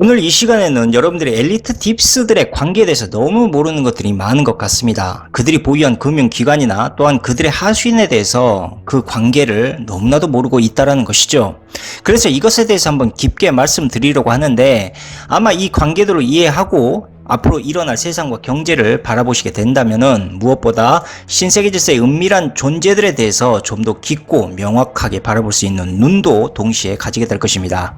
오늘 이 시간에는 여러분들이 엘리트 딥스들의 관계에 대해서 너무 모르는 것들이 많은 것 같습니다. 그들이 보유한 금융기관이나 또한 그들의 하수인에 대해서 그 관계를 너무나도 모르고 있다는 것이죠. 그래서 이것에 대해서 한번 깊게 말씀드리려고 하는데, 아마 이 관계들을 이해하고 앞으로 일어날 세상과 경제를 바라보시게 된다면은 무엇보다 신세계 질서의 은밀한 존재들에 대해서 좀 더 깊고 명확하게 바라볼 수 있는 눈도 동시에 가지게 될 것입니다.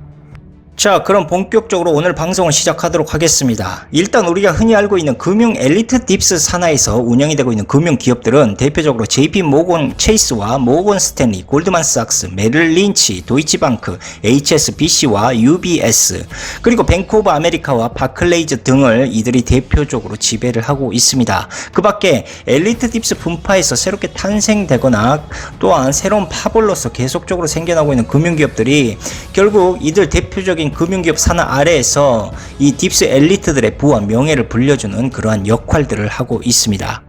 자, 그럼 본격적으로 오늘 방송을 시작하도록 하겠습니다. 일단 우리가 흔히 알고 있는 금융 엘리트 딥스 산하에서 운영이 되고 있는 금융 기업들은 대표적으로 JP 모건 체이스와 모건 스탠리, 골드만삭스, 메릴 린치, 도이치방크, HSBC와 UBS, 그리고 뱅크 오브 아메리카와 바클레이즈 등을 이들이 대표적으로 지배를 하고 있습니다. 그 밖에 엘리트 딥스 분파에서 새롭게 탄생되거나 또한 새로운 파벌로서 계속적으로 생겨나고 있는 금융기업들이 결국 이들 대표적인 금융기업 산하 아래에서 이 딥스 엘리트들의 부와 명예를 불려주는 그러한 역할들을 하고 있습니다.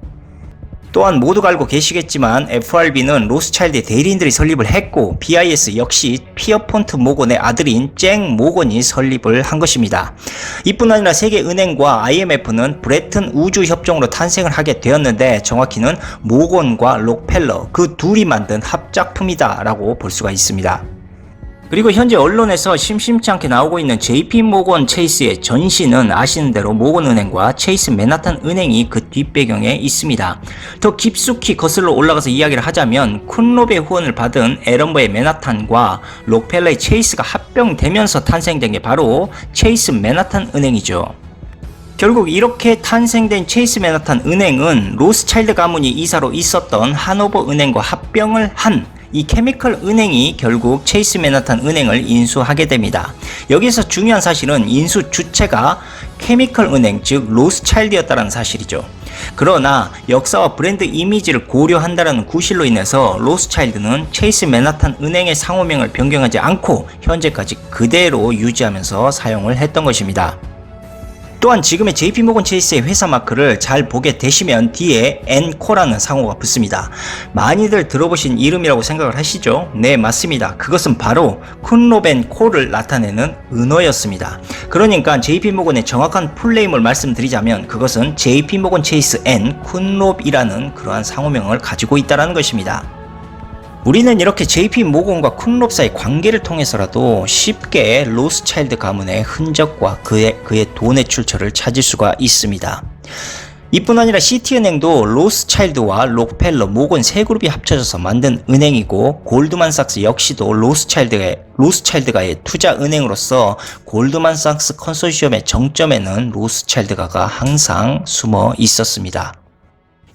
또한 모두가 알고 계시겠지만 FRB는 로스차일드의 대리인들이 설립을 했고, BIS 역시 피어폰트 모건의 아들인 잭 모건이 설립을 한 것입니다. 이뿐 아니라 세계은행과 IMF는 브레튼 우주협정으로 탄생을 하게 되었는데, 정확히는 모건과 록펠러 그 둘이 만든 합작품이다 라고 볼 수가 있습니다. 그리고 현재 언론에서 심심치 않게 나오고 있는 JP 모건 체이스의 전신은 아시는 대로 모건은행과 체이스 맨하탄 은행이 그 뒷배경에 있습니다. 더 깊숙이 거슬러 올라가서 이야기를 하자면 쿤롭의 후원을 받은 에런버의 맨하탄과 록펠러의 체이스가 합병되면서 탄생된 게 바로 체이스 맨하탄 은행이죠. 결국 이렇게 탄생된 체이스 맨하탄 은행은 로스차일드 가문이 이사로 있었던 하노버 은행과 합병을 한 이 케미컬 은행이 결국 체이스 맨하탄 은행을 인수하게 됩니다. 여기서 중요한 사실은 인수 주체가 케미컬 은행, 즉 로스차일드였다는 사실이죠. 그러나 역사와 브랜드 이미지를 고려한다는 구실로 인해서 로스차일드는 체이스 맨하탄 은행의 상호명을 변경하지 않고 현재까지 그대로 유지하면서 사용을 했던 것입니다. 또한 지금의 JP모건 체이스의 회사 마크를 잘 보게 되시면 뒤에 N코라는 상호가 붙습니다. 많이들 들어보신 이름이라고 생각을 하시죠? 네, 맞습니다. 그것은 바로 쿤롭 앤 코를 나타내는 은어였습니다. 그러니까 JP모건의 정확한 풀네임을 말씀드리자면 그것은 JP모건 체이스 앤 쿤롭이라는 그러한 상호명을 가지고 있다는 것입니다. 우리는 이렇게 JP 모건과 쿤롭 사이 관계를 통해서라도 쉽게 로스차일드 가문의 흔적과 그의 돈의 출처를 찾을 수가 있습니다. 이뿐 아니라 시티은행도 로스차일드와 록펠러, 모건 세 그룹이 합쳐져서 만든 은행이고, 골드만삭스 역시도 로스차일드가의 투자 은행으로서 골드만삭스 컨소시엄의 정점에는 로스차일드가가 항상 숨어 있었습니다.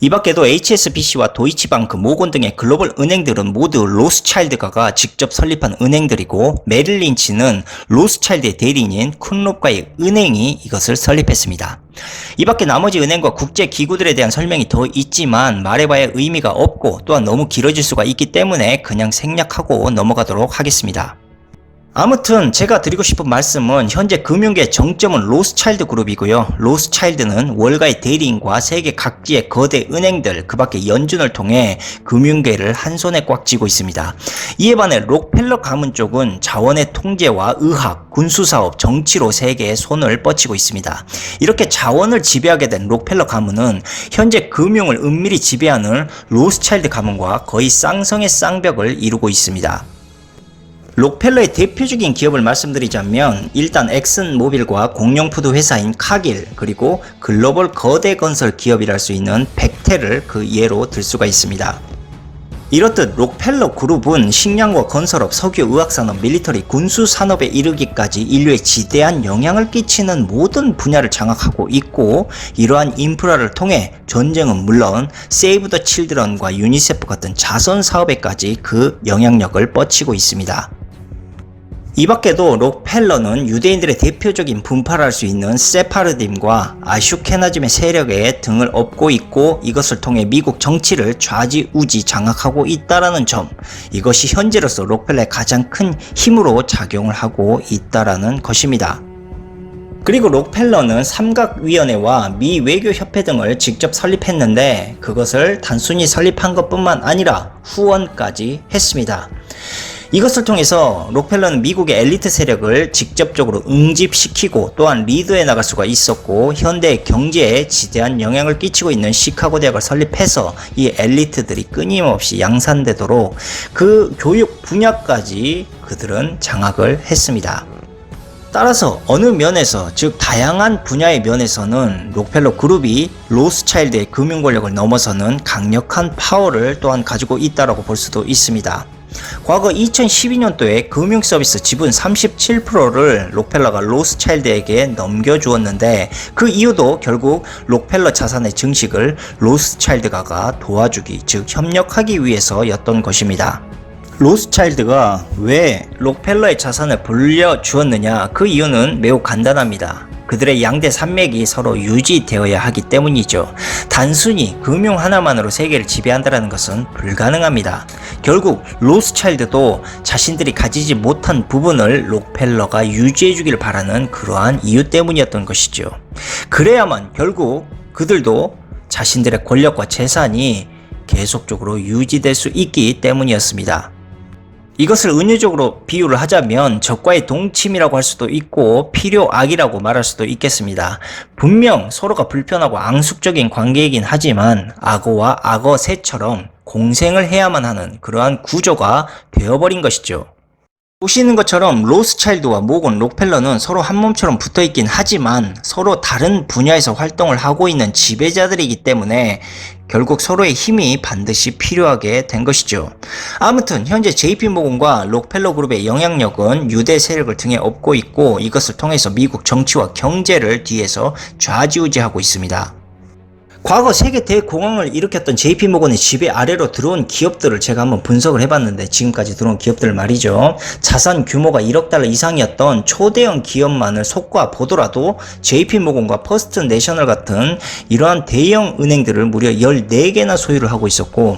이 밖에도 HSBC와 도이치방크, 모건 등의 글로벌 은행들은 모두 로스차일드가가 직접 설립한 은행들이고, 메릴 린치는 로스차일드의 대리인인 쿤롭과의 은행이 이것을 설립했습니다. 이 밖에 나머지 은행과 국제기구들에 대한 설명이 더 있지만 말해봐야 의미가 없고 또한 너무 길어질 수가 있기 때문에 그냥 생략하고 넘어가도록 하겠습니다. 아무튼 제가 드리고 싶은 말씀은 현재 금융계의 정점은 로스차일드 그룹이고요. 로스차일드는 월가의 대리인과 세계 각지의 거대 은행들, 그 밖에 연준을 통해 금융계를 한 손에 꽉 쥐고 있습니다. 이에 반해 록펠러 가문 쪽은 자원의 통제와 의학, 군수사업, 정치로 세계에 손을 뻗치고 있습니다. 이렇게 자원을 지배하게 된 록펠러 가문은 현재 금융을 은밀히 지배하는 로스차일드 가문과 거의 쌍성의 쌍벽을 이루고 있습니다. 록펠러의 대표적인 기업을 말씀드리자면 일단 엑슨모빌과 공룡푸드 회사인 카길, 그리고 글로벌 거대 건설 기업이랄 수 있는 벡텔을 그 예로 들 수가 있습니다. 이렇듯 록펠러 그룹은 식량과 건설업, 석유, 의학산업, 밀리터리, 군수산업에 이르기까지 인류에 지대한 영향을 끼치는 모든 분야를 장악하고 있고, 이러한 인프라를 통해 전쟁은 물론 세이브 더 칠드런과 유니세프 같은 자선 사업에까지 그 영향력을 뻗치고 있습니다. 이 밖에도 록펠러는 유대인들의 대표적인 분파를 할 수 있는 세파르딤과 아슈케나즘의 세력에 등을 업고 있고, 이것을 통해 미국 정치를 좌지우지 장악하고 있다라는 점, 이것이 현재로서 록펠러의 가장 큰 힘으로 작용을 하고 있다라는 것입니다. 그리고 록펠러는 삼각위원회와 미 외교협회 등을 직접 설립했는데, 그것을 단순히 설립한 것뿐만 아니라 후원까지 했습니다. 이것을 통해서 록펠러는 미국의 엘리트 세력을 직접적으로 응집시키고 또한 리드해 나갈 수가 있었고, 현대 경제에 지대한 영향을 끼치고 있는 시카고 대학을 설립해서 이 엘리트들이 끊임없이 양산되도록 그 교육 분야까지 그들은 장악을 했습니다. 따라서 어느 면에서, 즉 다양한 분야의 면에서는 록펠러 그룹이 로스차일드의 금융 권력을 넘어서는 강력한 파워를 또한 가지고 있다고 볼 수도 있습니다. 과거 2012년도에 금융 서비스 지분 37%를 록펠러가 로스차일드에게 넘겨주었는데, 그 이유도 결국 록펠러 자산의 증식을 로스차일드가 도와주기, 즉 협력하기 위해서였던 것입니다. 로스차일드가 왜 록펠러의 자산을 불려주었느냐? 그 이유는 매우 간단합니다. 그들의 양대 산맥이 서로 유지되어야 하기 때문이죠. 단순히 금융 하나만으로 세계를 지배한다는 것은 불가능합니다. 결국 로스차일드도 자신들이 가지지 못한 부분을 록펠러가 유지해주길 바라는 그러한 이유 때문이었던 것이죠. 그래야만 결국 그들도 자신들의 권력과 재산이 계속적으로 유지될 수 있기 때문이었습니다. 이것을 은유적으로 비유를 하자면 적과의 동침이라고 할 수도 있고 필요악이라고 말할 수도 있겠습니다. 분명 서로가 불편하고 앙숙적인 관계이긴 하지만 악어와 악어새처럼 공생을 해야만 하는 그러한 구조가 되어버린 것이죠. 보시는 것처럼 로스차일드와 모건, 록펠러는 서로 한 몸처럼 붙어있긴 하지만 서로 다른 분야에서 활동을 하고 있는 지배자들이기 때문에 결국 서로의 힘이 반드시 필요하게 된 것이죠. 아무튼 현재 JP모건과 록펠러 그룹의 영향력은 유대 세력을 등에 업고 있고, 이것을 통해서 미국 정치와 경제를 뒤에서 좌지우지하고 있습니다. 과거 세계 대공황을 일으켰던 JP모건의 지배 아래로 들어온 기업들을 제가 한번 분석을 해봤는데, 지금까지 들어온 기업들 말이죠. 자산 규모가 1억 달러 이상이었던 초대형 기업만을 속과 보더라도 JP모건과 퍼스트 내셔널 같은 이러한 대형 은행들을 무려 14개나 소유를 하고 있었고,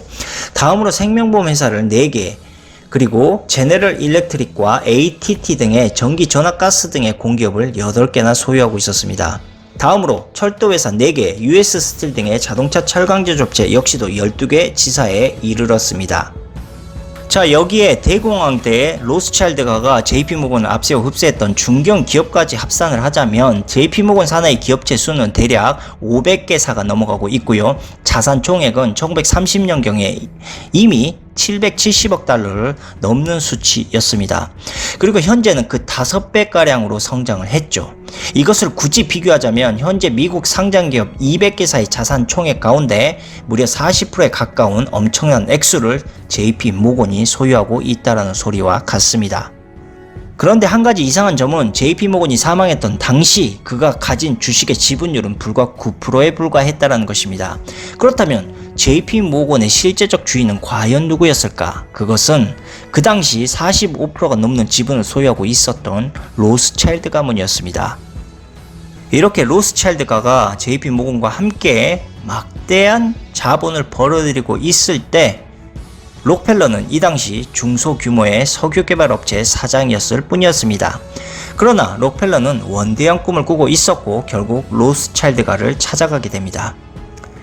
다음으로 생명보험 회사를 4개, 그리고 제네럴 일렉트릭과 ATT 등의 전기 전압가스 등의 공기업을 8개나 소유하고 있었습니다. 다음으로 철도회사 4개, US 스틸 등의 자동차 철강제조업체 역시도 12개 지사에 이르렀습니다. 자, 여기에 대공황 때 로스차일드가가 JP모건을 앞세워 흡수했던 중견 기업까지 합산을 하자면 JP모건 산하의 기업체 수는 대략 500개사가 넘어가고 있고요. 자산 총액은 1930년경에 이미 770억 달러를 넘는 수치였습니다. 그리고 현재는 그 5배가량으로 성장을 했죠. 이것을 굳이 비교하자면 현재 미국 상장기업 200개사의 자산 총액 가운데 무려 40%에 가까운 엄청난 액수를 JP모건이 소유하고 있다는 소리와 같습니다. 그런데 한 가지 이상한 점은 JP모건이 사망했던 당시 그가 가진 주식의 지분율은 불과 9%에 불과했다는 것입니다. 그렇다면 JP모건의 실제적 주인은 과연 누구였을까? 그것은 그 당시 45%가 넘는 지분을 소유하고 있었던 로스차일드 가문이었습니다. 이렇게 로스차일드가가 JP모건과 함께 막대한 자본을 벌어들이고 있을 때 록펠러는 이 당시 중소규모의 석유개발업체의 사장이었을 뿐이었습니다. 그러나 록펠러는 원대한 꿈을 꾸고 있었고 결국 로스차일드가를 찾아가게 됩니다.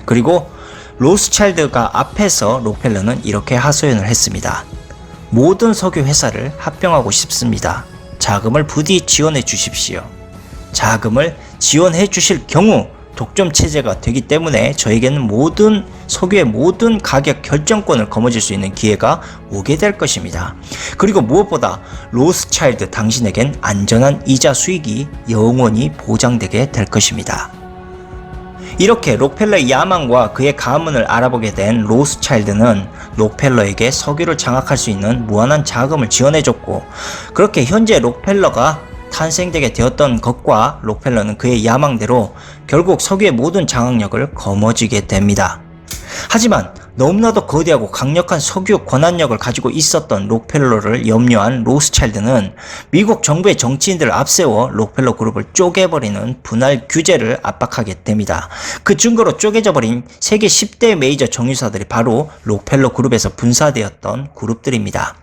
그리고 로스차일드가 앞에서 록펠러는 이렇게 하소연을 했습니다. 모든 석유 회사를 합병하고 싶습니다. 자금을 부디 지원해 주십시오. 자금을 지원해 주실 경우 독점 체제가 되기 때문에 저에게는 석유의 모든 가격 결정권을 거머쥘 수 있는 기회가 오게 될 것입니다. 그리고 무엇보다 로스차일드 당신에겐 안전한 이자 수익이 영원히 보장되게 될 것입니다. 이렇게 록펠러의 야망과 그의 가문을 알아보게 된 로스차일드는 록펠러에게 석유를 장악할 수 있는 무한한 자금을 지원해줬고, 그렇게 현재 록펠러가 탄생되게 되었던 것과 록펠러는 그의 야망대로 결국 석유의 모든 장악력을 거머쥐게 됩니다. 하지만 너무나도 거대하고 강력한 석유 권한력을 가지고 있었던 록펠러를 염려한 로스차일드는 미국 정부의 정치인들을 앞세워 록펠러 그룹을 쪼개버리는 분할 규제를 압박하게 됩니다. 그 증거로 쪼개져 버린 세계 10대 메이저 정유사들이 바로 록펠러 그룹에서 분사되었던 그룹들입니다.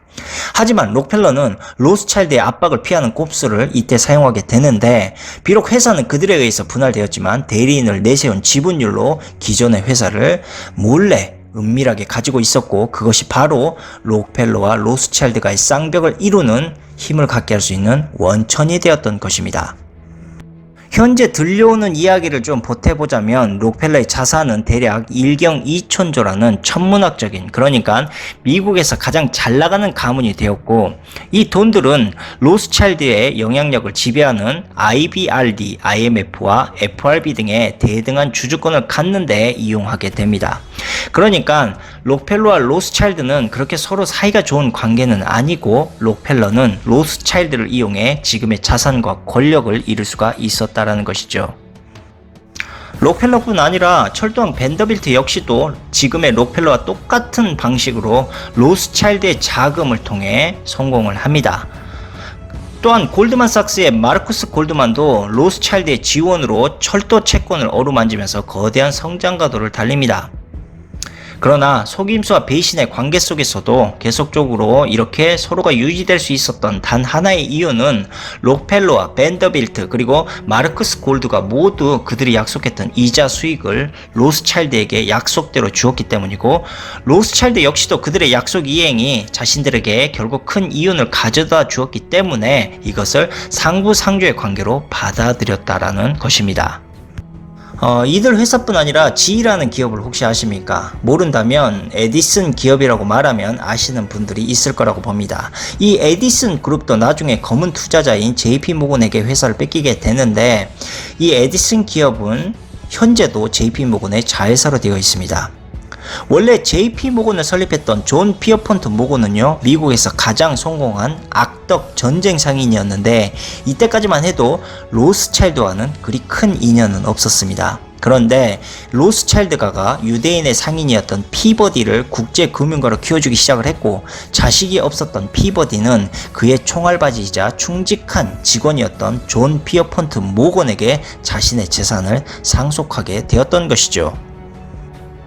하지만 록펠러는 로스차일드의 압박을 피하는 곱수를 이때 사용하게 되는데, 비록 회사는 그들에 의해서 분할되었지만 대리인을 내세운 지분율로 기존의 회사를 몰래 은밀하게 가지고 있었고, 그것이 바로 록펠러와 로스차일드가의 쌍벽을 이루는 힘을 갖게 할 수 있는 원천이 되었던 것입니다. 현재 들려오는 이야기를 좀 보태보자면 록펠러의 자산은 대략 1경 2천조라는 천문학적인, 그러니까 미국에서 가장 잘 나가는 가문이 되었고, 이 돈들은 로스차일드의 영향력을 지배하는 IBRD, IMF와 FRB 등의 대등한 주주권을 갖는 데 이용하게 됩니다. 그러니까 록펠러와 로스차일드는 그렇게 서로 사이가 좋은 관계는 아니고, 록펠러는 로스차일드를 이용해 지금의 자산과 권력을 이룰 수가 있었다라는 것이죠. 록펠러뿐 아니라 철도왕 벤더빌트 역시도 지금의 록펠러와 똑같은 방식으로 로스차일드의 자금을 통해 성공을 합니다. 또한 골드만삭스의 마르쿠스 골드만도 로스차일드의 지원으로 철도 채권을 어루만지면서 거대한 성장가도를 달립니다. 그러나 속임수와 배신의 관계 속에서도 계속적으로 이렇게 서로가 유지될 수 있었던 단 하나의 이유는 록펠러와 벤더빌트 그리고 마르쿠스 골드가 모두 그들이 약속했던 이자 수익을 로스차일드에게 약속대로 주었기 때문이고, 로스차일드 역시도 그들의 약속 이행이 자신들에게 결국 큰 이윤을 가져다 주었기 때문에 이것을 상부상조의 관계로 받아들였다라는 것입니다. 이들 회사뿐 아니라 G라는 기업을 혹시 아십니까? 모른다면 에디슨 기업이라고 말하면 아시는 분들이 있을 거라고 봅니다. 이 에디슨 그룹도 나중에 검은 투자자인 JP모건에게 회사를 뺏기게 되는데, 이 에디슨 기업은 현재도 JP모건의 자회사로 되어 있습니다. 원래 JP모건을 설립했던 존 피어폰트 모건은요, 미국에서 가장 성공한 악덕 전쟁 상인이었는데 이때까지만 해도 로스차일드와는 그리 큰 인연은 없었습니다. 그런데 로스차일드가가 유대인의 상인이었던 피버디를 국제금융가로 키워주기 시작을 했고, 자식이 없었던 피버디는 그의 총알바지이자 충직한 직원이었던 존 피어폰트 모건에게 자신의 재산을 상속하게 되었던 것이죠.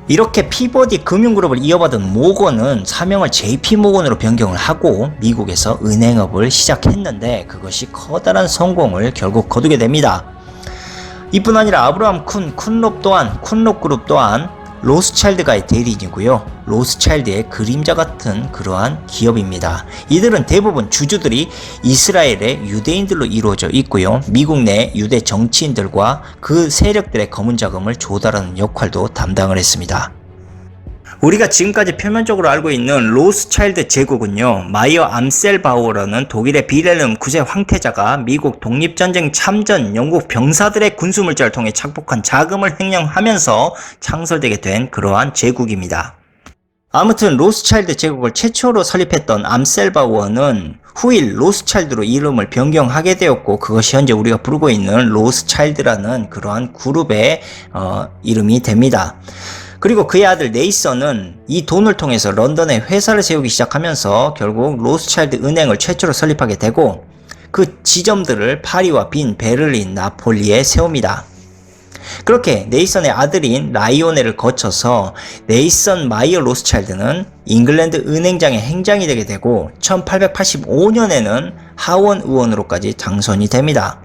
이렇게 피버디 금융그룹을 이어받은 모건은 사명을 JP모건으로 변경을 하고 미국에서 은행업을 시작했는데, 그것이 커다란 성공을 결국 거두게 됩니다. 이뿐 아니라 아브라함 쿤롭 그룹 또한 로스차일드가의 대리인이고요. 로스차일드의 그림자 같은 그러한 기업입니다. 이들은 대부분 주주들이 이스라엘의 유대인들로 이루어져 있고요. 미국 내 유대 정치인들과 그 세력들의 검은 자금을 조달하는 역할도 담당을 했습니다. 우리가 지금까지 표면적으로 알고 있는 로스차일드 제국은요, 마이어 암셀바우어라는 독일의 빌헬름 9세 황태자가 미국 독립전쟁 참전 영국 병사들의 군수물자를 통해 착복한 자금을 횡령하면서 창설되게 된 그러한 제국입니다. 아무튼 로스차일드 제국을 최초로 설립했던 암셀바우어는 후일 로스차일드로 이름을 변경하게 되었고, 그것이 현재 우리가 부르고 있는 로스차일드라는 그러한 그룹의 이름이 됩니다. 그리고 그의 아들 네이선은 이 돈을 통해서 런던에 회사를 세우기 시작하면서 결국 로스차일드 은행을 최초로 설립하게 되고, 그 지점들을 파리와 빈, 베를린, 나폴리에 세웁니다. 그렇게 네이선의 아들인 라이오넬을 거쳐서 네이선 마이어 로스차일드는 잉글랜드 은행장의 행장이 되게 되고 1885년에는 하원 의원으로까지 당선이 됩니다.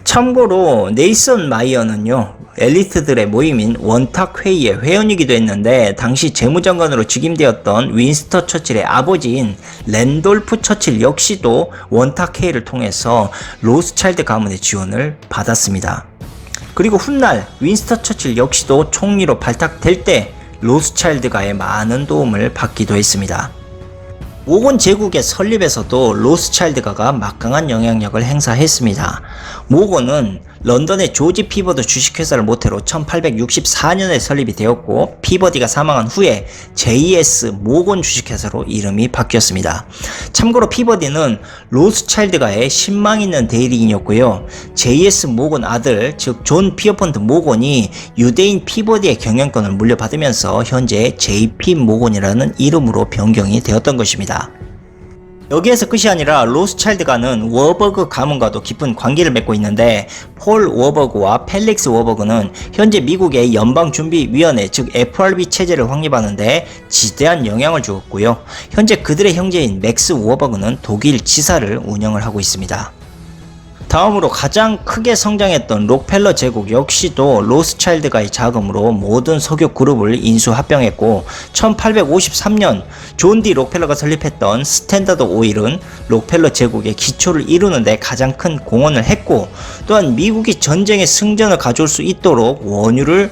참고로 네이선 마이어는요, 엘리트들의 모임인 원탁 회의의 회원이기도 했는데, 당시 재무장관으로 즉임되었던 윈스턴 처칠의 아버지인 랜돌프 처칠 역시도 원탁 회의를 통해서 로스차일드 가문의 지원을 받았습니다. 그리고 훗날 윈스턴 처칠 역시도 총리로 발탁될 때 로스차일드가의 많은 도움을 받기도 했습니다. 모건 제국의 설립에서도 로스차일드가가 막강한 영향력을 행사했습니다. 모건은 런던의 조지 피버드 주식회사를 모태로 1864년에 설립이 되었고, 피버디가 사망한 후에 JS 모건 주식회사로 이름이 바뀌었습니다. 참고로 피버디는 로스차일드가의 신망 있는 대리인이었고요. JS 모건 아들, 즉 존 피어폰트 모건이 유대인 피버디의 경영권을 물려받으면서 현재 JP 모건이라는 이름으로 변경이 되었던 것입니다. 여기에서 끝이 아니라 로스차일드가는 워버그 가문과도 깊은 관계를 맺고 있는데, 폴 워버그와 펠릭스 워버그는 현재 미국의 연방준비위원회 즉 FRB 체제를 확립하는데 지대한 영향을 주었고요. 현재 그들의 형제인 맥스 워버그는 독일 지사를 운영을 하고 있습니다. 다음으로 가장 크게 성장했던 록펠러 제국 역시도 로스차일드가의 자금으로 모든 석유 그룹을 인수합병했고 1853년 존 디 록펠러가 설립했던 스탠다드 오일은 록펠러 제국의 기초를 이루는 데 가장 큰 공헌을 했고 또한 미국이 전쟁의 승전을 가져올 수 있도록 원유를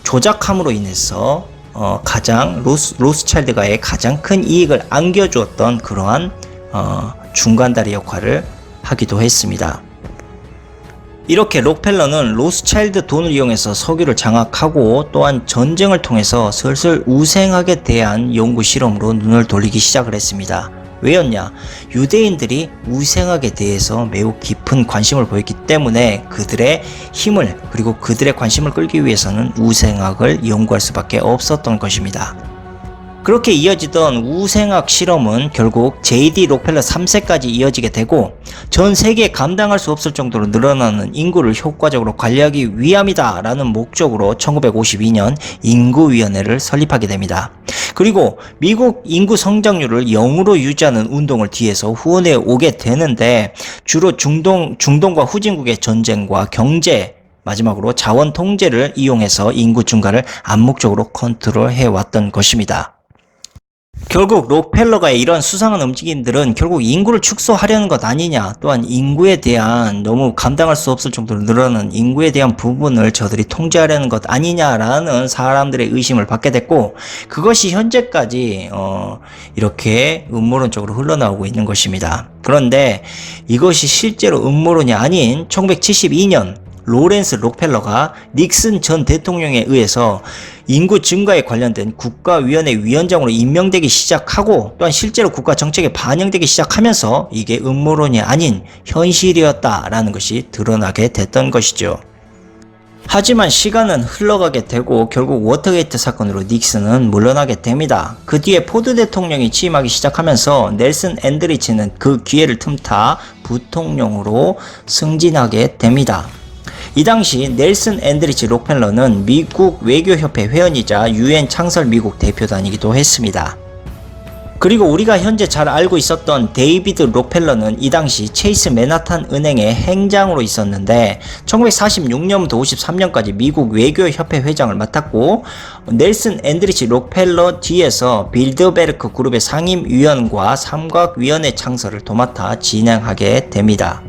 조작함으로 인해서 가장 로스차일드가의 가장 큰 이익을 안겨주었던 그러한 중간다리 역할을 하기도 했습니다. 이렇게 록펠러는 로스차일드 돈을 이용해서 석유를 장악하고 또한 전쟁을 통해서 슬슬 우생학에 대한 연구 실험으로 눈을 돌리기 시작을 했습니다. 왜였냐? 유대인들이 우생학에 대해서 매우 깊은 관심을 보였기 때문에 그들의 힘을 그리고 그들의 관심을 끌기 위해서는 우생학을 연구할 수밖에 없었던 것입니다. 그렇게 이어지던 우생학 실험은 결국 J.D. 록펠러 3세까지 이어지게 되고 전 세계에 감당할 수 없을 정도로 늘어나는 인구를 효과적으로 관리하기 위함이다 라는 목적으로 1952년 인구위원회를 설립하게 됩니다. 그리고 미국 인구 성장률을 0으로 유지하는 운동을 뒤에서 후원해 오게 되는데 주로 중동과 후진국의 전쟁과 경제 마지막으로 자원 통제를 이용해서 인구 증가를 암묵적으로 컨트롤해 왔던 것입니다. 결국 록펠러가의 이런 수상한 움직임들은 결국 인구를 축소하려는 것 아니냐, 또한 인구에 대한 너무 감당할 수 없을 정도로 늘어나는 인구에 대한 부분을 저들이 통제하려는 것 아니냐라는 사람들의 의심을 받게 됐고 그것이 현재까지 이렇게 음모론적으로 흘러나오고 있는 것입니다. 그런데 이것이 실제로 음모론이 아닌 1972년 로렌스 록펠러가 닉슨 전 대통령에 의해서 인구 증가에 관련된 국가위원회 위원장으로 임명되기 시작하고 또한 실제로 국가 정책에 반영되기 시작하면서 이게 음모론이 아닌 현실이었다라는 것이 드러나게 됐던 것이죠. 하지만 시간은 흘러가게 되고 결국 워터게이트 사건으로 닉슨은 물러나게 됩니다. 그 뒤에 포드 대통령이 취임하기 시작하면서 넬슨 앤드리치는 그 기회를 틈타 부통령으로 승진하게 됩니다. 이 당시 넬슨 앤드리치 록펠러는 미국 외교협회 회원이자 UN 창설 미국 대표단이기도 했습니다. 그리고 우리가 현재 잘 알고 있었던 데이비드 록펠러는 이 당시 체이스 맨하탄 은행의 행장으로 있었는데 1946년부터 53년까지 미국 외교협회 회장을 맡았고 넬슨 앤드리치 록펠러 뒤에서 빌더베르크 그룹의 상임위원과 삼각위원회 창설을 도맡아 진행하게 됩니다.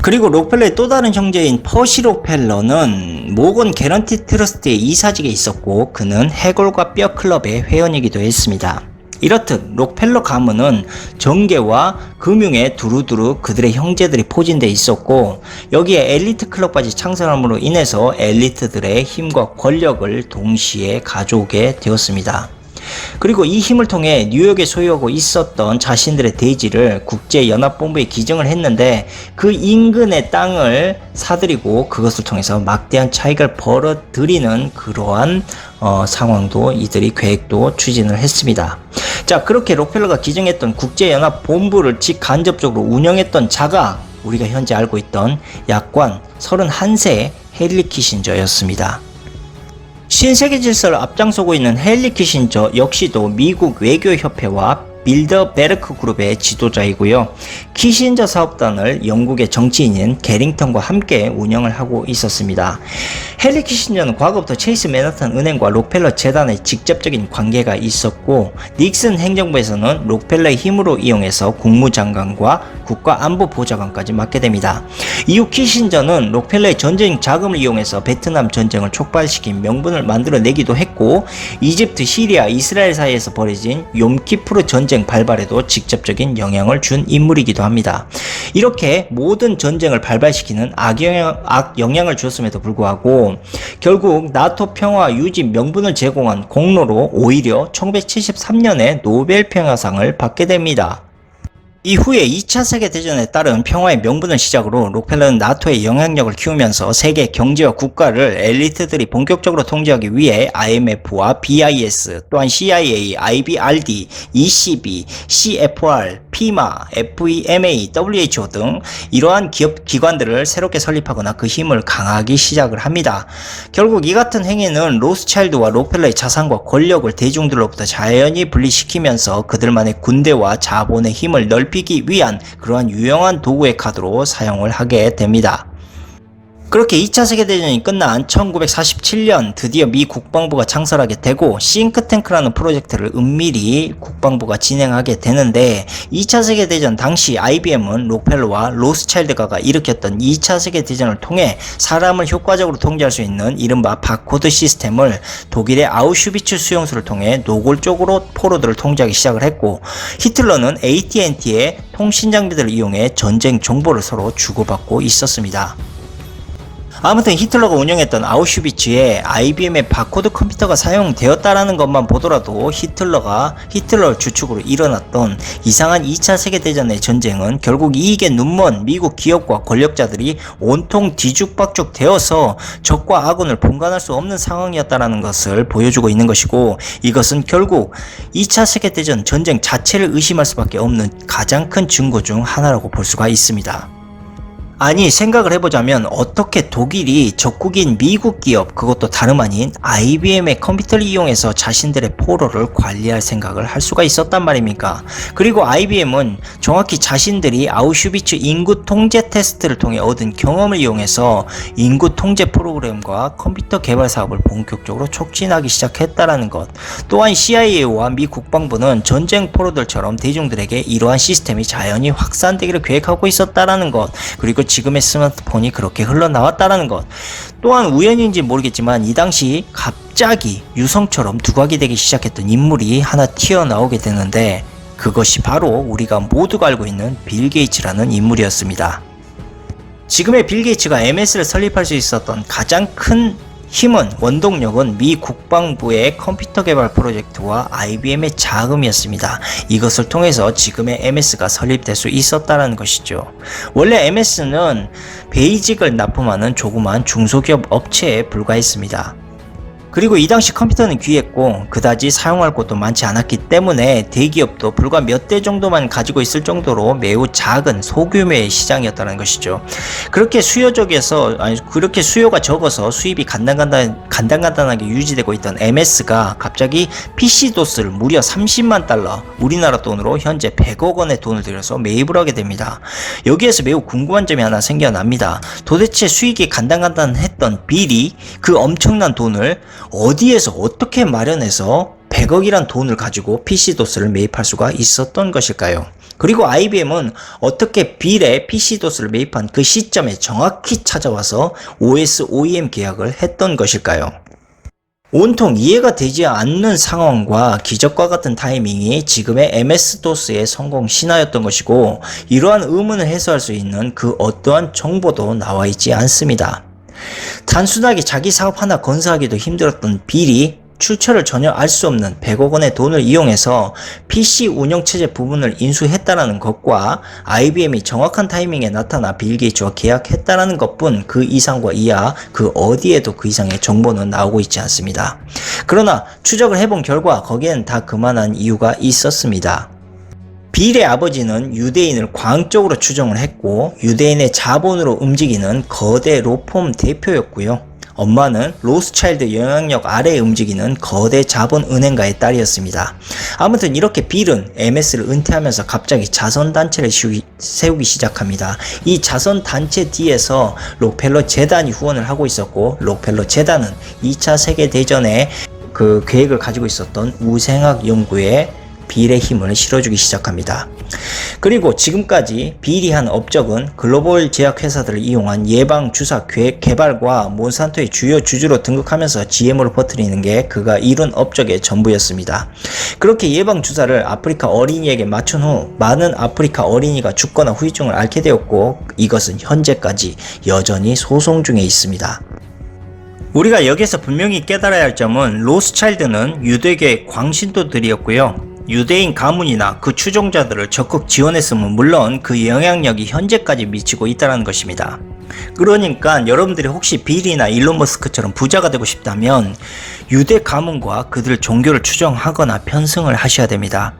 그리고 록펠러의 또 다른 형제인 퍼시 록펠러는 모건 개런티 트러스트의 이사직에 있었고 그는 해골과 뼈 클럽의 회원이기도 했습니다. 이렇듯 록펠러 가문은 정계와 금융에 두루두루 그들의 형제들이 포진되어 있었고 여기에 엘리트 클럽까지 창설함으로 인해서 엘리트들의 힘과 권력을 동시에 가져오게 되었습니다. 그리고 이 힘을 통해 뉴욕에 소유하고 있었던 자신들의 대지를 국제연합본부에 기증을 했는데 그 인근의 땅을 사들이고 그것을 통해서 막대한 차익을 벌어들이는 그러한 상황도 이들이 계획도 추진을 했습니다. 자, 그렇게 록펠러가 기증했던 국제연합본부를 직간접적으로 운영했던 자가 우리가 현재 알고 있던 약관 31세의 헨리 키신저였습니다. 신세계 질서를 앞장서고 있는 헨리 키신저 역시도 미국 외교협회와 빌더베르크 그룹의 지도자이고요. 키신저 사업단을 영국의 정치인인 게링턴과 함께 운영을 하고 있었습니다. 헨리 키신저는 과거부터 체이스 맨하탄 은행과 록펠러 재단의 직접적인 관계가 있었고 닉슨 행정부에서는 록펠러의 힘으로 이용해서 국무장관과 국가안보보좌관까지 맡게 됩니다. 이후 키신저는 록펠러의 전쟁 자금을 이용해서 베트남 전쟁을 촉발시킨 명분을 만들어내기도 했고 이집트, 시리아, 이스라엘 사이에서 벌어진 욤키프르 전쟁 발발에도 직접적인 영향을 준 인물이기도 합니다. 이렇게 모든 전쟁을 발발시키는 악영향을 주었음에도 불구하고 결국 나토 평화 유지 명분을 제공한 공로로 오히려 1973년에 노벨 평화상을 받게 됩니다. 이후에 2차 세계대전에 따른 평화의 명분을 시작으로 록펠러는 나토의 영향력을 키우면서 세계 경제와 국가를 엘리트들이 본격적으로 통제하기 위해 IMF와 BIS, 또한 CIA, IBRD, ECB, CFR, 피마, FEMA, WHO 등 이러한 기관들을 새롭게 설립하거나 그 힘을 강하기 시작을 합니다. 결국 이 같은 행위는 로스차일드와 록펠러의 자산과 권력을 대중들로부터 자연히 분리시키면서 그들만의 군대와 자본의 힘을 넓히기 넓히기 위한 그러한 유용한 도구의 카드로 사용을 하게 됩니다. 그렇게 2차 세계대전이 끝난 1947년 드디어 미 국방부가 창설하게 되고 싱크탱크라는 프로젝트를 은밀히 국방부가 진행하게 되는데 2차 세계대전 당시 IBM은 록펠러와 로스차일드가가 일으켰던 2차 세계대전을 통해 사람을 효과적으로 통제할 수 있는 이른바 바코드 시스템을 독일의 아우슈비츠 수용소를 통해 노골적으로 포로들을 통제하기 시작을 했고 히틀러는 AT&T의 통신 장비들을 이용해 전쟁 정보를 서로 주고받고 있었습니다. 아무튼 히틀러가 운영했던 아우슈비츠에 IBM의 바코드 컴퓨터가 사용되었다라는 것만 보더라도 히틀러 주축으로 일어났던 이상한 2차 세계대전의 전쟁은 결국 이익에 눈먼 미국 기업과 권력자들이 온통 뒤죽박죽 되어서 적과 아군을 분간할 수 없는 상황이었다라는 것을 보여주고 있는 것이고, 이것은 결국 2차 세계대전 전쟁 자체를 의심할 수밖에 없는 가장 큰 증거 중 하나라고 볼 수가 있습니다. 아니, 생각을 해보자면 어떻게 독일이 적국인 미국 기업, 그것도 다름 아닌 IBM의 컴퓨터를 이용해서 자신들의 포로를 관리할 생각을 할 수가 있었단 말입니까? 그리고 IBM은 정확히 자신들이 아우슈비츠 인구 통제 테스트를 통해 얻은 경험을 이용해서 인구 통제 프로그램과 컴퓨터 개발 사업을 본격적으로 촉진하기 시작했다라는 것. 또한 CIA와 미 국방부는 전쟁 포로들처럼 대중들에게 이러한 시스템이 자연히 확산되기를 계획하고 있었다라는 것. 그리고 지금의 스마트폰이 그렇게 흘러나왔다라는 것. 또한 우연인지 모르겠지만 이 당시 갑자기 유성처럼 두각이 되기 시작했던 인물이 하나 튀어나오게 되는데, 그것이 바로 우리가 모두가 알고 있는 빌 게이츠라는 인물이었습니다. 지금의 빌 게이츠가 MS를 설립할 수 있었던 가장 큰 힘은, 원동력은 미 국방부의 컴퓨터 개발 프로젝트와 IBM의 자금이었습니다. 이것을 통해서 지금의 MS가 설립될 수 있었다는 것이죠. 원래 MS는 베이직을 납품하는 조그만 중소기업 업체에 불과했습니다. 그리고 이 당시 컴퓨터는 귀했고 그다지 사용할 곳도 많지 않았기 때문에 대기업도 불과 몇 대 정도만 가지고 있을 정도로 매우 작은 소규모의 시장이었다는 것이죠. 그렇게 그렇게 수요가 적어서 수입이 간단간단하게 유지되고 있던 MS가 갑자기 PC도스를 무려 30만 달러, 우리나라 돈으로 현재 100억 원의 돈을 들여서 매입을 하게 됩니다. 여기에서 매우 궁금한 점이 하나 생겨납니다. 도대체 수익이 간단간단했던 빌이 그 엄청난 돈을 어디에서 어떻게 마련해서 100억이란 돈을 가지고 PC도스를 매입할 수가 있었던 것일까요? 그리고 IBM은 어떻게 빌의 PC도스를 매입한 그 시점에 정확히 찾아와서 OS OEM 계약을 했던 것일까요? 온통 이해가 되지 않는 상황과 기적과 같은 타이밍이 지금의 MS-DOS의 성공 신화였던 것이고, 이러한 의문을 해소할 수 있는 그 어떠한 정보도 나와 있지 않습니다. 단순하게 자기 사업 하나 건설하기도 힘들었던 빌이 출처를 전혀 알 수 없는 100억 원의 돈을 이용해서 PC 운영체제 부분을 인수했다라는 것과 IBM이 정확한 타이밍에 나타나 빌 게이츠와 계약했다라는 것뿐 그 이상과 이하 그 어디에도 그 이상의 정보는 나오고 있지 않습니다. 그러나 추적을 해본 결과 거기엔 다 그만한 이유가 있었습니다. 빌의 아버지는 유대인을 광적으로 추종을 했고 유대인의 자본으로 움직이는 거대 로펌 대표였고요. 엄마는 로스차일드 영향력 아래에 움직이는 거대 자본은행가의 딸이었습니다. 아무튼 이렇게 빌은 MS를 은퇴하면서 갑자기 자선단체를 세우기 시작합니다. 이 자선단체 뒤에서 록펠러 재단이 후원을 하고 있었고, 록펠러 재단은 2차 세계대전에 그 계획을 가지고 있었던 우생학 연구에 빌의 힘을 실어주기 시작합니다. 그리고 지금까지 빌이 한 업적은 글로벌 제약회사들을 이용한 예방주사 개발과 몬산토의 주요 주주로 등극하면서 GM으로 퍼뜨리는 게 그가 이룬 업적의 전부였습니다. 그렇게 예방주사를 아프리카 어린이에게 맞춘 후 많은 아프리카 어린이가 죽거나 후유증을 앓게 되었고, 이것은 현재까지 여전히 소송 중에 있습니다. 우리가 여기서 분명히 깨달아야 할 점은 로스차일드는 유대계 광신도들이었고요. 유대인 가문이나 그 추종자들을 적극 지원했으면 물론 그 영향력이 현재까지 미치고 있다는 것입니다. 그러니까 여러분들이 혹시 빌이나 일론 머스크처럼 부자가 되고 싶다면 유대 가문과 그들 종교를 추종하거나 편승을 하셔야 됩니다.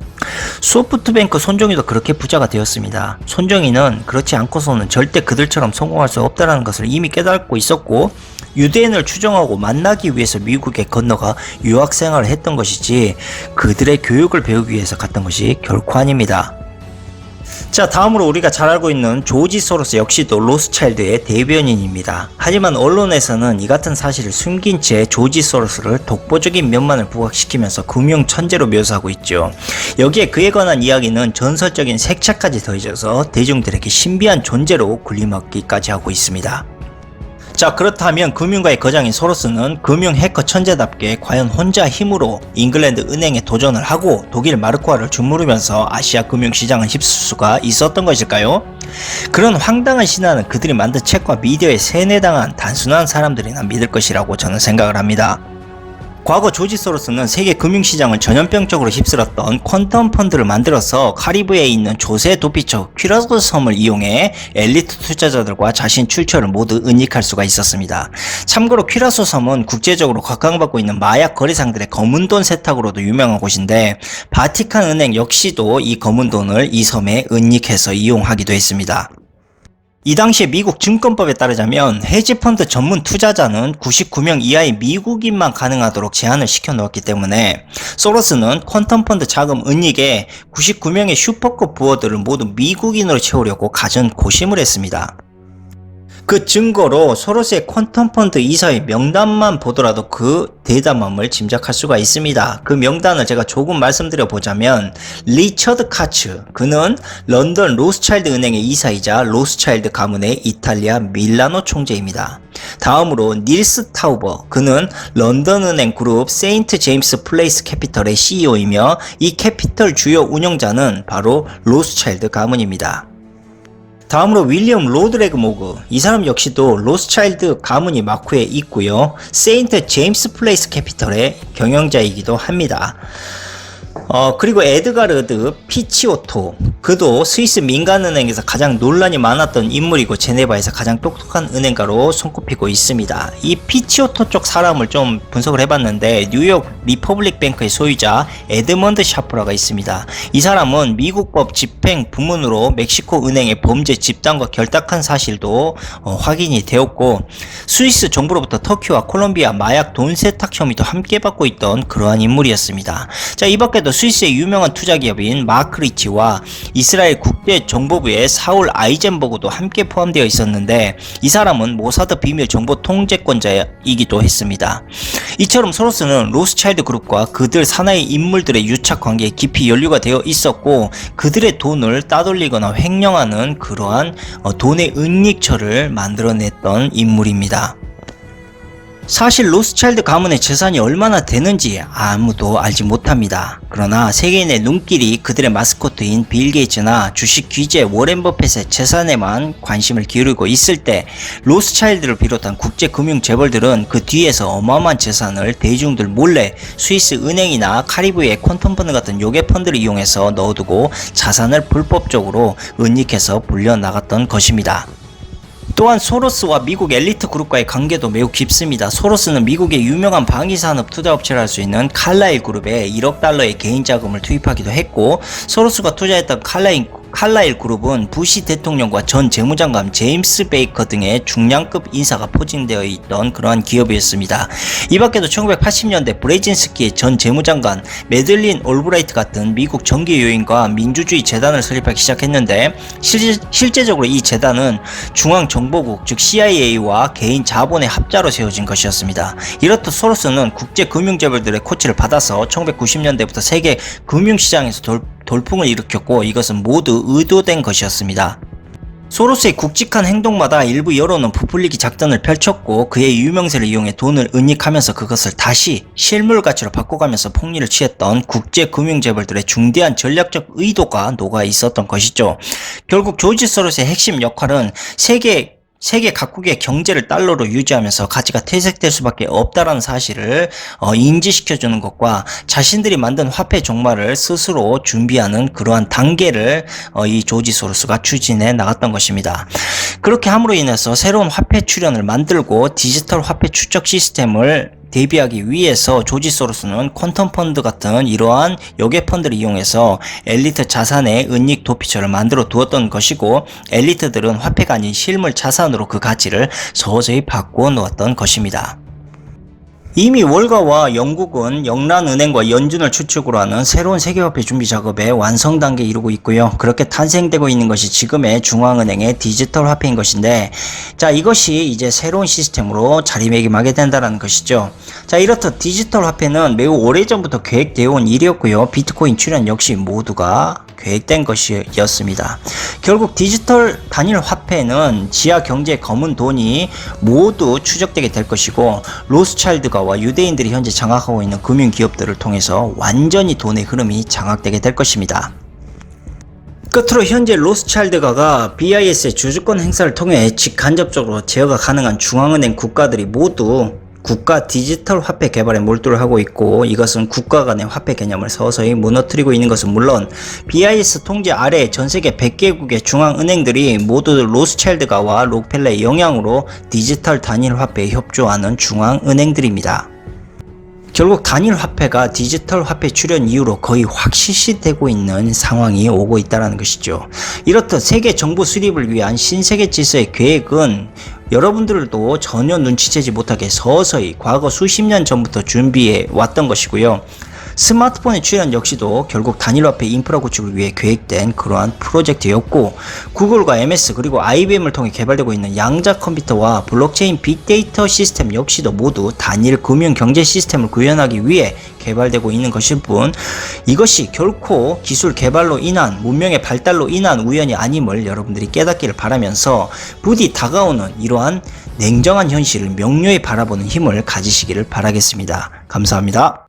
소프트뱅크 손정희도 그렇게 부자가 되었습니다. 손정희는 그렇지 않고서는 절대 그들처럼 성공할 수 없다는 것을 이미 깨닫고 있었고, 유대인을 추종하고 만나기 위해서 미국에 건너가 유학생활을 했던 것이지 그들의 교육을 배우기 위해서 갔던 것이 결코 아닙니다. 자, 다음으로 우리가 잘 알고 있는 조지 소로스 역시도 로스차일드의 대변인입니다. 하지만 언론에서는 이 같은 사실을 숨긴 채 조지 소로스를 독보적인 면만을 부각시키면서 금융 천재로 묘사하고 있죠. 여기에 그에 관한 이야기는 전설적인 색채까지 더해져서 대중들에게 신비한 존재로 군림하기까지 하고 있습니다. 자, 그렇다면 금융가의 거장인 소로스는 금융 해커 천재답게 과연 혼자 힘으로 잉글랜드 은행에 도전을 하고 독일 마르크화를 주무르면서 아시아 금융시장을 휩쓸 수가 있었던 것일까요? 그런 황당한 신화는 그들이 만든 책과 미디어에 세뇌당한 단순한 사람들이나 믿을 것이라고 저는 생각을 합니다. 과거 조지 소로스는 세계 금융시장을 전염병적으로 휩쓸었던 퀀텀 펀드를 만들어서 카리브해에 있는 조세 도피처 퀴라소 섬을 이용해 엘리트 투자자들과 자신 출처를 모두 은닉할 수가 있었습니다. 참고로 퀴라소 섬은 국제적으로 각광받고 있는 마약 거래상들의 검은돈 세탁으로도 유명한 곳인데 바티칸 은행 역시도 이 검은돈을 이 섬에 은닉해서 이용하기도 했습니다. 이 당시에 미국 증권법에 따르자면 헤지펀드 전문 투자자는 99명 이하의 미국인만 가능하도록 제한을 시켜놓았기 때문에 소로스는 퀀텀펀드 자금 은닉에 99명의 슈퍼급 부호들을 모두 미국인으로 채우려고 갖은 고심을 했습니다. 그 증거로 소로스의 퀀텀펀드 이사의 명단만 보더라도 그 대담함을 짐작할 수가 있습니다. 그 명단을 제가 조금 말씀드려 보자면 리처드 카츠, 그는 런던 로스차일드 은행의 이사이자 로스차일드 가문의 이탈리아 밀라노 총재입니다. 다음으로 닐스 타우버, 그는 런던 은행 그룹 세인트 제임스 플레이스 캐피털의 CEO이며 이 캐피털 주요 운영자는 바로 로스차일드 가문입니다. 다음으로 윌리엄 로드레그 모그, 이 사람 역시도 로스차일드 가문이 마쿠에 있고요. 세인트 제임스 플레이스 캐피털의 경영자이기도 합니다. 그리고 에드가르드 피치오토, 그도 스위스 민간은행에서 가장 논란이 많았던 인물이고 제네바에서 가장 똑똑한 은행가로 손꼽히고 있습니다. 이 피치오토 쪽 사람을 좀 분석을 해봤는데 뉴욕 리퍼블릭 뱅크의 소유자 에드먼드 샤프라가 있습니다. 이 사람은 미국법 집행 부문으로 멕시코 은행의 범죄 집단과 결탁한 사실도 확인이 되었고 스위스 정부로부터 터키와 콜롬비아 마약 돈 세탁 혐의도 함께 받고 있던 그러한 인물이었습니다. 자, 이 밖에도 스위스의 유명한 투자기업인 마크리치와 이스라엘 국제정보부의 사울 아이젠버그도 함께 포함되어 있었는데 이 사람은 모사드 비밀 정보 통제권자이기도 했습니다. 이처럼 소로스는 로스차일드 그룹과 그들 산하의 인물들의 유착 관계에 깊이 연루가 되어 있었고 그들의 돈을 따돌리거나 횡령하는 그러한 돈의 은닉처를 만들어냈던 인물입니다. 사실 로스차일드 가문의 재산이 얼마나 되는지 아무도 알지 못합니다. 그러나 세계인의 눈길이 그들의 마스코트인 빌 게이츠나 주식 귀재 워렌 버핏의 재산에만 관심을 기울이고 있을 때 로스차일드를 비롯한 국제 금융 재벌들은 그 뒤에서 어마어마한 재산을 대중들 몰래 스위스 은행이나 카리브해의 퀀텀펀드 같은 요괴 펀드를 이용해서 넣어두고 자산을 불법적으로 은닉해서 불려나갔던 것입니다. 또한 소로스와 미국 엘리트 그룹과의 관계도 매우 깊습니다. 소로스는 미국의 유명한 방위산업 투자업체를 할 수 있는 칼라일 그룹에 1억 달러의 개인 자금을 투입하기도 했고 소로스가 투자했던 칼라일 그룹은 부시 대통령과 전 재무장관 제임스 베이커 등의 중량급 인사가 포진되어 있던 그러한 기업이었습니다. 이 밖에도 1980년대 브레진스키의 전 재무장관 매들린 올브라이트 같은 미국 정계 요인과 민주주의 재단을 설립하기 시작했는데 실제적으로 이 재단은 중앙정보국 즉 CIA와 개인 자본의 합자로 세워진 것이었습니다. 이렇듯 소로스는 국제 금융재벌들의 코치를 받아서 1990년대부터 세계 금융시장에서 돌풍을 일으켰고 이것은 모두 의도된 것이었습니다. 소로스의 굵직한 행동마다 일부 여론은 부풀리기 작전을 펼쳤고 그의 유명세를 이용해 돈을 은닉하면서 그것을 다시 실물 가치로 바꿔가면서 폭리를 취했던 국제 금융재벌들의 중대한 전략적 의도가 녹아 있었던 것이죠. 결국 조지 소로스의 핵심 역할은 세계 각국의 경제를 달러로 유지하면서 가치가 퇴색될 수밖에 없다라는 사실을 인지시켜주는 것과 자신들이 만든 화폐 종말을 스스로 준비하는 그러한 단계를 이 조지 소로스가 추진해 나갔던 것입니다. 그렇게 함으로 인해서 새로운 화폐 출현을 만들고 디지털 화폐 추적 시스템을 대비하기 위해서 조지 소로스는 퀀텀 펀드 같은 이러한 요괴 펀드를 이용해서 엘리트 자산의 은닉 도피처를 만들어 두었던 것이고 엘리트들은 화폐가 아닌 실물 자산으로 그 가치를 서서히 바꾸어 놓았던 것입니다. 이미 월가와 영국은 영란은행과 연준을 추측으로 하는 새로운 세계화폐 준비 작업에 완성 단계에 이르고 있고요. 그렇게 탄생되고 있는 것이 지금의 중앙은행의 디지털 화폐인 것인데, 자, 이것이 이제 새로운 시스템으로 자리매김하게 된다는 것이죠. 자, 이렇듯 디지털 화폐는 매우 오래전부터 계획되어 온 일이었고요. 비트코인 출현 역시 모두가 계획된 것이었습니다. 결국 디지털 단일 화폐는 지하 경제의 검은 돈이 모두 추적되게 될 것이고, 로스차일드가와 유대인들이 현재 장악하고 있는 금융 기업들을 통해서 완전히 돈의 흐름이 장악되게 될 것입니다. 끝으로 현재 로스차일드가가 BIS의 주주권 행사를 통해 직간접적으로 제어가 가능한 중앙은행 국가들이 모두 국가 디지털 화폐 개발에 몰두를 하고 있고, 이것은 국가 간의 화폐 개념을 서서히 무너뜨리고 있는 것은 물론 BIS 통제 아래 전세계 100개국의 중앙은행들이 모두 로스차일드가와 록펠러의 영향으로 디지털 단일 화폐에 협조하는 중앙은행들입니다. 결국 단일 화폐가 디지털 화폐 출현 이후로 거의 확실시되고 있는 상황이 오고 있다는 것이죠. 이렇듯 세계 정부 수립을 위한 신세계 질서의 계획은 여러분들도 전혀 눈치채지 못하게 서서히 과거 수십 년 전부터 준비해 왔던 것이고요. 스마트폰의 출현 역시도 결국 단일화폐 인프라 구축을 위해 계획된 그러한 프로젝트였고, 구글과 MS 그리고 IBM을 통해 개발되고 있는 양자 컴퓨터와 블록체인 빅데이터 시스템 역시도 모두 단일 금융 경제 시스템을 구현하기 위해 개발되고 있는 것일 뿐, 이것이 결코 기술 개발로 인한 문명의 발달로 인한 우연이 아님을 여러분들이 깨닫기를 바라면서, 부디 다가오는 이러한 냉정한 현실을 명료히 바라보는 힘을 가지시기를 바라겠습니다. 감사합니다.